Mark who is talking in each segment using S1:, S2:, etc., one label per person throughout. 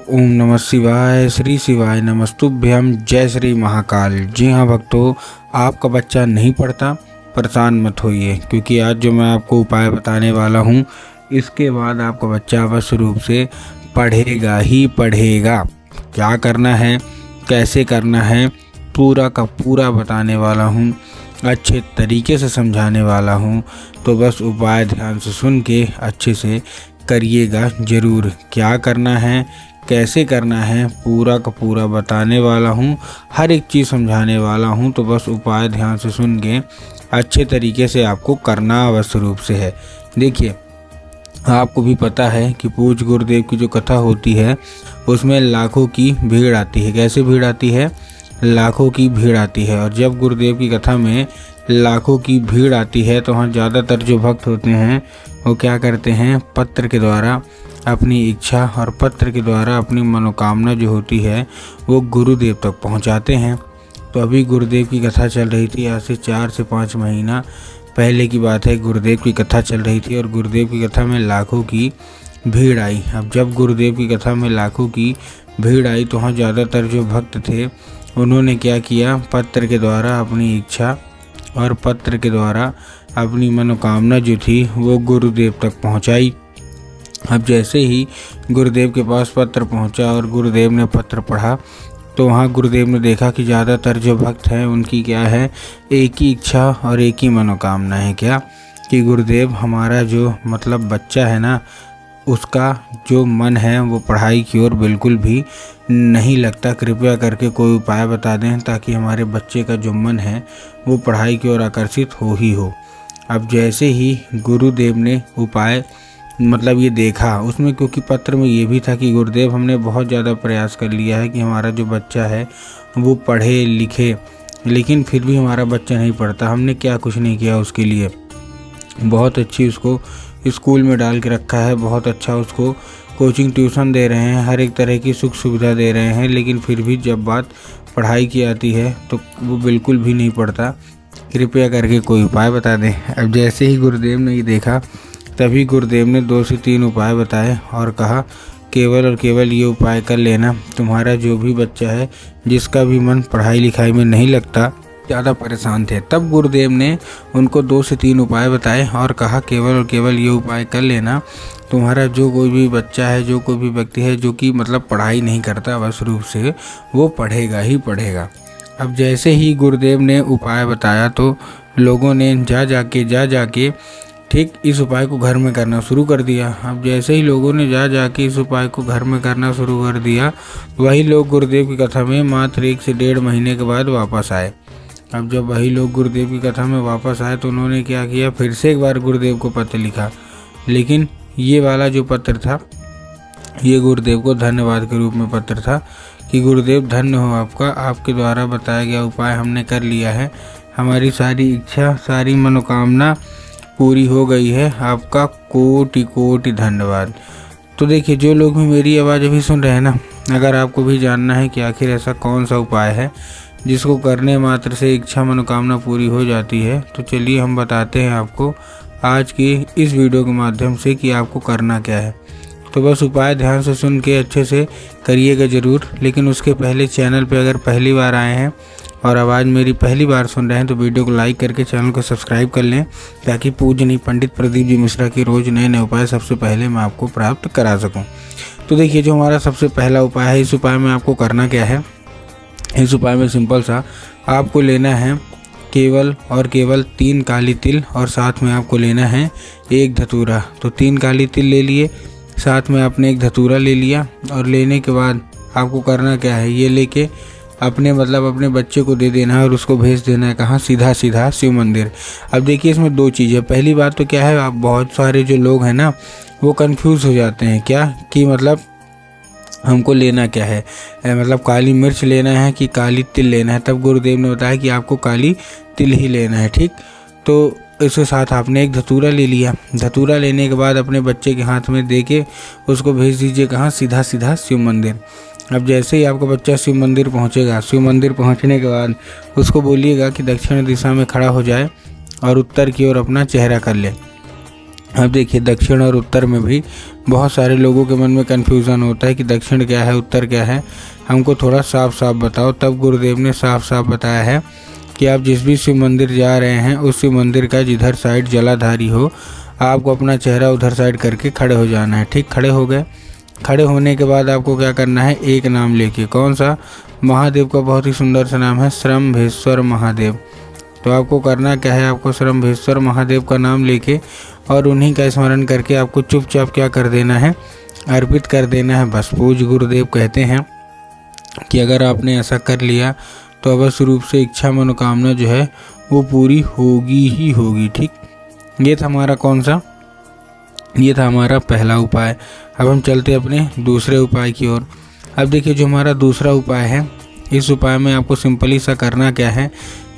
S1: ओम नमः शिवाय। श्री शिवाय नमस्तुभ्यम। जय श्री महाकाल। जी हाँ भक्तों, आपका बच्चा नहीं पढ़ता, परेशान मत होइए, क्योंकि आज जो मैं आपको उपाय बताने वाला हूँ इसके बाद आपका बच्चा अवश्य रूप से पढ़ेगा ही पढ़ेगा। क्या करना है, कैसे करना है, पूरा का पूरा बताने वाला हूँ, अच्छे तरीके से समझाने वाला हूँ। तो बस उपाय ध्यान से सुन के अच्छे से करिएगा ज़रूर। क्या करना है, कैसे करना है, पूरा का पूरा बताने वाला हूँ, हर एक चीज़ समझाने वाला हूँ। तो बस उपाय ध्यान से सुन के अच्छे तरीके से आपको करना अवश्य रूप से है। देखिए, आपको भी पता है कि पूज्य गुरुदेव की जो कथा होती है उसमें लाखों की भीड़ आती है। कैसे भीड़ आती है? लाखों की भीड़ आती है। और जब गुरुदेव की कथा में लाखों की भीड़ आती है तो वहाँ ज़्यादातर जो भक्त होते हैं वो क्या करते हैं, पत्र के द्वारा अपनी इच्छा और पत्र के द्वारा अपनी मनोकामना जो होती है वो गुरुदेव तक पहुँचाते हैं। तो अभी गुरुदेव की कथा चल रही थी, आज से 4 से 5 महीना पहले की बात है। गुरुदेव की कथा चल रही थी और गुरुदेव की कथा में लाखों की भीड़ आई। अब जब गुरुदेव की कथा में लाखों की भीड़ आई तो वहाँ ज़्यादातर जो भक्त थे उन्होंने क्या किया, पत्र के द्वारा अपनी इच्छा और पत्र के द्वारा अपनी मनोकामना जो थी वो गुरुदेव तक पहुँचाई। अब जैसे ही गुरुदेव के पास पत्र पहुँचा और गुरुदेव ने पत्र पढ़ा तो वहाँ गुरुदेव ने देखा कि ज़्यादातर जो भक्त हैं उनकी क्या है, एक ही इच्छा और एक ही मनोकामना है। क्या कि गुरुदेव, हमारा जो बच्चा है ना, उसका जो मन है वो पढ़ाई की ओर बिल्कुल भी नहीं लगता। कृपया करके कोई उपाय बता दें ताकि हमारे बच्चे का जो मन है वो पढ़ाई की ओर आकर्षित हो ही हो। अब जैसे ही गुरुदेव ने उपाय ये देखा उसमें, क्योंकि पत्र में ये भी था कि गुरुदेव, हमने बहुत ज़्यादा प्रयास कर लिया है कि हमारा जो बच्चा है वो पढ़े लिखे, लेकिन फिर भी हमारा बच्चा नहीं पढ़ता। हमने क्या कुछ नहीं किया उसके लिए, बहुत अच्छी उसको स्कूल में डाल के रखा है, बहुत अच्छा उसको कोचिंग ट्यूशन दे रहे हैं, हर एक तरह की सुख सुविधा दे रहे हैं, लेकिन फिर भी जब बात पढ़ाई की आती है तो वो बिल्कुल भी नहीं पढ़ता। कृपया करके कोई उपाय बता दें। अब जैसे ही गुरुदेव ने ये देखा तभी गुरुदेव ने 2 से 3 उपाय बताए और कहा, केवल और केवल ये उपाय कर लेना, तुम्हारा जो भी बच्चा है जिसका भी मन पढ़ाई लिखाई में नहीं लगता, ज़्यादा परेशान थे, तब गुरुदेव ने उनको 2 से 3 उपाय बताए और कहा, केवल और केवल ये उपाय कर लेना, तुम्हारा जो कोई भी बच्चा है, जो कोई भी व्यक्ति है जो कि पढ़ाई नहीं करता अवश्य रूप से वो पढ़ेगा ही पढ़ेगा। अब जैसे ही गुरुदेव ने उपाय बताया तो लोगों ने जा जाके ठीक इस उपाय को घर में करना शुरू कर दिया। अब जैसे ही लोगों ने जा जाके इस उपाय को घर में करना शुरू कर दिया, वही लोग गुरुदेव की कथा में मात्र 1 से 1.5 महीने के बाद वापस आए। अब जब वही लोग गुरुदेव की कथा में वापस आए तो उन्होंने क्या किया, फिर से एक बार गुरुदेव को पत्र लिखा, लेकिन ये वाला जो पत्र था ये गुरुदेव को धन्यवाद के रूप में पत्र था कि गुरुदेव, धन्य हो आपका, आपके द्वारा बताया गया उपाय हमने कर लिया है, हमारी सारी इच्छा सारी मनोकामना पूरी हो गई है, आपका कोटि कोटि धन्यवाद। तो देखिए, जो लोग भी मेरी आवाज़ अभी सुन रहे हैं ना, अगर आपको भी जानना है कि आखिर ऐसा कौन सा उपाय है जिसको करने मात्र से इच्छा मनोकामना पूरी हो जाती है, तो चलिए हम बताते हैं आपको आज की इस वीडियो के माध्यम से कि आपको करना क्या है। तो बस उपाय ध्यान से सुन के अच्छे से करिएगा ज़रूर। लेकिन उसके पहले चैनल पे अगर पहली बार आए हैं और आवाज़ मेरी पहली बार सुन रहे हैं तो वीडियो को लाइक करके चैनल को सब्सक्राइब कर लें, ताकि पूजनीय पंडित प्रदीप जी मिश्रा की रोज़ नए नए उपाय सबसे पहले मैं आपको प्राप्त करा सकूं। तो देखिए, जो हमारा सबसे पहला उपाय है, इस उपाय में आपको करना क्या है। इस उपाय में सिंपल सा आपको लेना है केवल और केवल 3 काली तिल और साथ में आपको लेना है 1 धतूरा। तो 3 काली तिल ले लिए, साथ में आपने 1 धतूरा ले लिया और लेने के बाद आपको करना क्या है, ये लेके अपने अपने बच्चे को दे देना है और उसको भेज देना है कहाँ, सीधा सीधा शिव मंदिर। अब देखिए, इसमें 2 चीज़ें। पहली बात तो क्या है, आप बहुत सारे जो लोग हैं ना वो कंफ्यूज हो जाते हैं क्या कि हमको लेना क्या है, काली मिर्च लेना है कि काली तिल लेना है। तब गुरुदेव ने बताया कि आपको काली तिल ही लेना है। ठीक, तो इसके साथ आपने 1 धतूरा ले लिया। धतूरा लेने के बाद अपने बच्चे के हाथ में दे के उसको भेज दीजिए कहाँ, सीधा सीधा शिव मंदिर। अब जैसे ही आपका बच्चा शिव मंदिर पहुँचेगा, शिव मंदिर पहुँचने के बाद उसको बोलिएगा कि दक्षिण दिशा में खड़ा हो जाए और उत्तर की ओर अपना चेहरा कर ले। अब देखिए दक्षिण और उत्तर में भी बहुत सारे लोगों के मन में कन्फ्यूज़न होता है कि दक्षिण क्या है, उत्तर क्या है, हमको थोड़ा साफ साफ बताओ। तब गुरुदेव ने साफ साफ बताया है कि आप जिस भी शिव मंदिर जा रहे हैं उस शिव मंदिर का जिधर साइड जलाधारी हो, आपको अपना चेहरा उधर साइड करके खड़े हो जाना है। ठीक, खड़े हो गए। खड़े होने के बाद आपको क्या करना है, एक नाम लेके, कौन सा, महादेव का बहुत ही सुंदर सा नाम है श्रम्भेश्वर महादेव। तो आपको करना क्या है, आपको श्रम्भेश्वर महादेव का नाम लेके और उन्हीं का स्मरण करके आपको चुपचाप क्या कर देना है, अर्पित कर देना है बस। पूज्य गुरुदेव कहते हैं कि अगर आपने ऐसा कर लिया तो अवश्य रूप से इच्छा मनोकामना जो है वो पूरी होगी ही होगी। ठीक, ये था हमारा कौन सा, ये था हमारा पहला उपाय। अब हम चलते अपने दूसरे उपाय की ओर। अब देखिए जो हमारा दूसरा उपाय है, इस उपाय में आपको सिंपली सा करना क्या है,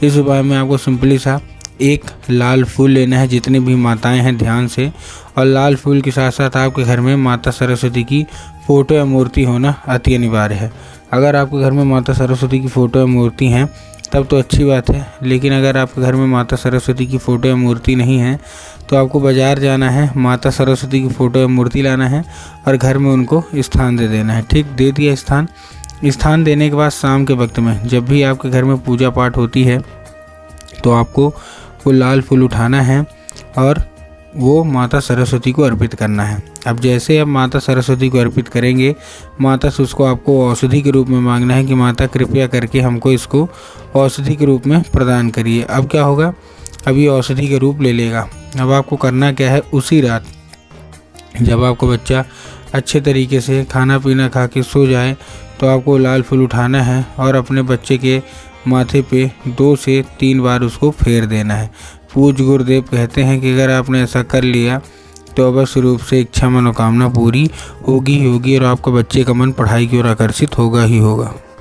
S1: इस उपाय में आपको सिंपली सा एक लाल फूल लेना है, जितनी भी माताएं हैं ध्यान से, और लाल फूल के साथ साथ आपके घर में माता सरस्वती की फ़ोटो या मूर्ति होना अति अनिवार्य है। अगर आपके घर में माता सरस्वती की फ़ोटो या मूर्ति हैं तब तो अच्छी बात है, लेकिन अगर आपके घर में माता सरस्वती की फ़ोटो या मूर्ति नहीं है तो आपको बाज़ार जाना है, माता सरस्वती की फ़ोटो या मूर्ति लाना है और घर में उनको स्थान दे देना है। ठीक, दे दिया स्थान देने के बाद शाम के वक्त में जब भी आपके घर में पूजा पाठ होती है तो आपको वो लाल फूल उठाना है और वो माता सरस्वती को अर्पित करना है। अब जैसे आप माता सरस्वती को अर्पित करेंगे, माता से उसको आपको औषधि के रूप में मांगना है कि माता कृपया करके हमको इसको औषधि के रूप में प्रदान करिए। अब क्या होगा, अब ये औषधि के रूप ले लेगा। अब आपको करना क्या है, उसी रात जब आपको बच्चा अच्छे तरीके से खाना पीना खा के सो जाए तो आपको लाल फूल उठाना है और अपने बच्चे के माथे पे 2 से 3 बार उसको फेर देना है। पूज्य गुरुदेव कहते हैं कि अगर आपने ऐसा कर लिया तो अवश्य रूप से इच्छा मनोकामना पूरी होगी ही होगी और आपका बच्चे का मन पढ़ाई की ओर आकर्षित होगा ही होगा।